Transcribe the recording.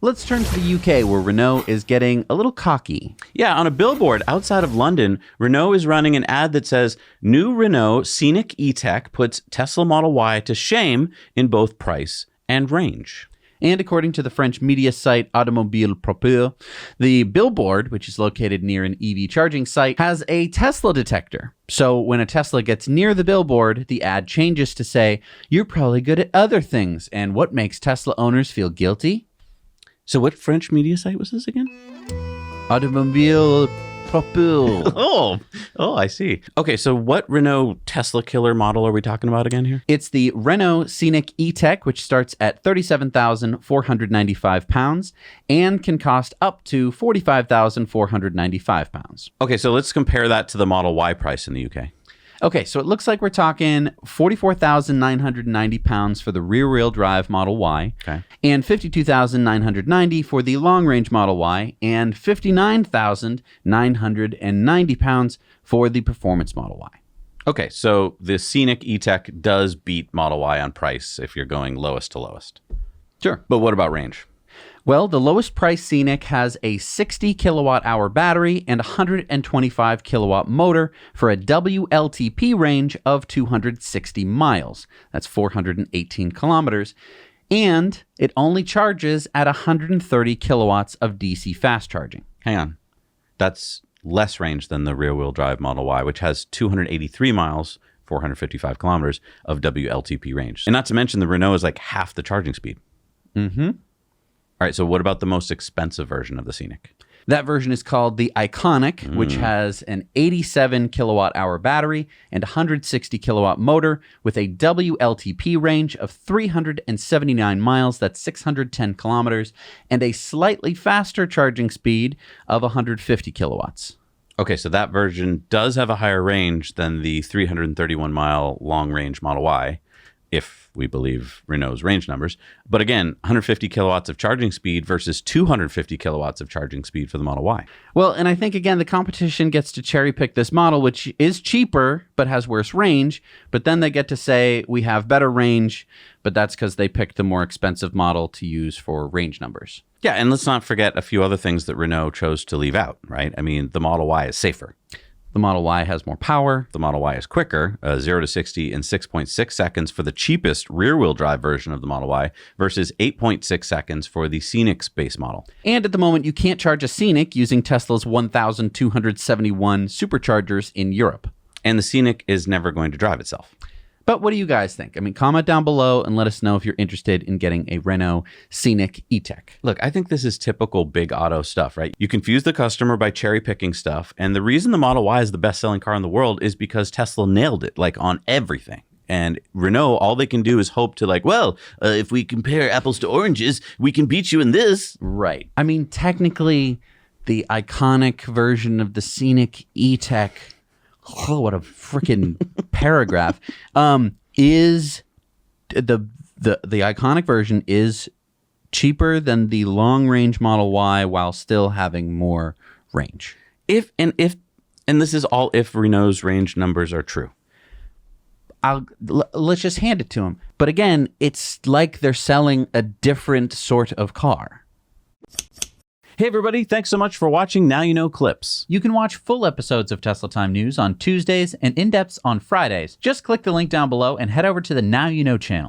Let's turn to the UK, where Renault is getting a little cocky. Yeah, on a billboard outside of London, Renault is running an ad that says, "New Renault Scenic E-Tech puts Tesla Model Y to shame in both price and range." And according to the French media site Automobile Propre, the billboard, which is located near an EV charging site, has a Tesla detector. So when a Tesla gets near the billboard, the ad changes to say, "You're probably good at other things, and what makes Tesla owners feel guilty?" So what French media site was this again? Automobile Propre. Oh, I see. Okay, so what Renault Tesla killer model are we talking about again here? It's the Renault Scenic E-Tech, which starts at £37,495 and can cost up to £45,495. Okay, so let's compare that to the Model Y price in the UK. Okay, so it looks like we're talking £44,990 for the rear-wheel drive Model Y, Okay. and £52,990 for the long-range Model Y, and £59,990 for the performance Model Y. Okay, so the Scenic E-Tech does beat Model Y on price if you're going lowest to lowest. Sure. But what about range? Well, the lowest price Scenic has a 60 kilowatt hour battery and 125 kilowatt motor for a WLTP range of 260 miles. That's 418 kilometers. And it only charges at 130 kilowatts of DC fast charging. Hang on. That's less range than the rear-wheel drive Model Y, which has 283 miles, 455 kilometers of WLTP range. And not to mention the Renault is like half the charging speed. Mm-hmm. All right, so what about the most expensive version of the Scenic? That version is called the Iconic, which has an 87 kilowatt hour battery and 160 kilowatt motor with a WLTP range of 379 miles, that's 610 kilometers, and a slightly faster charging speed of 150 kilowatts. Okay, so that version does have a higher range than the 331-mile long-range Model Y, if we believe Renault's range numbers. But again, 150 kilowatts of charging speed versus 250 kilowatts of charging speed for the Model Y. Well, and I think, again, the competition gets to cherry pick this model, which is cheaper but has worse range. But then they get to say we have better range, but that's because they picked the more expensive model to use for range numbers. Yeah, and let's not forget a few other things that Renault chose to leave out, right? I mean, the Model Y is safer. The Model Y has more power. The Model Y is quicker, 0 to 60 in 6.6 seconds for the cheapest rear-wheel drive version of the Model Y versus 8.6 seconds for the Scenic's base model. And at the moment, you can't charge a Scenic using Tesla's 1,271 superchargers in Europe. And the Scenic is never going to drive itself. But what do you guys think? I mean, comment down below and let us know if you're interested in getting a Renault Scenic E-Tech. Look, I think this is typical big auto stuff, right? You confuse the customer by cherry picking stuff. And the reason the Model Y is the best selling car in the world is because Tesla nailed it, like on everything. And Renault, all they can do is hope to if we compare apples to oranges, we can beat you in this. Right. I mean, technically, the Iconic version of the Scenic E-Tech, oh, what a freaking paragraph, is the Iconic version is cheaper than the long-range Model Y while still having more range. If this is all if Renault's range numbers are true. Let's just hand it to them. But again, it's like they're selling a different sort of car. Hey everybody, thanks so much for watching Now You Know Clips. You can watch full episodes of Tesla Time News on Tuesdays and in-depths on Fridays. Just click the link down below and head over to the Now You Know channel.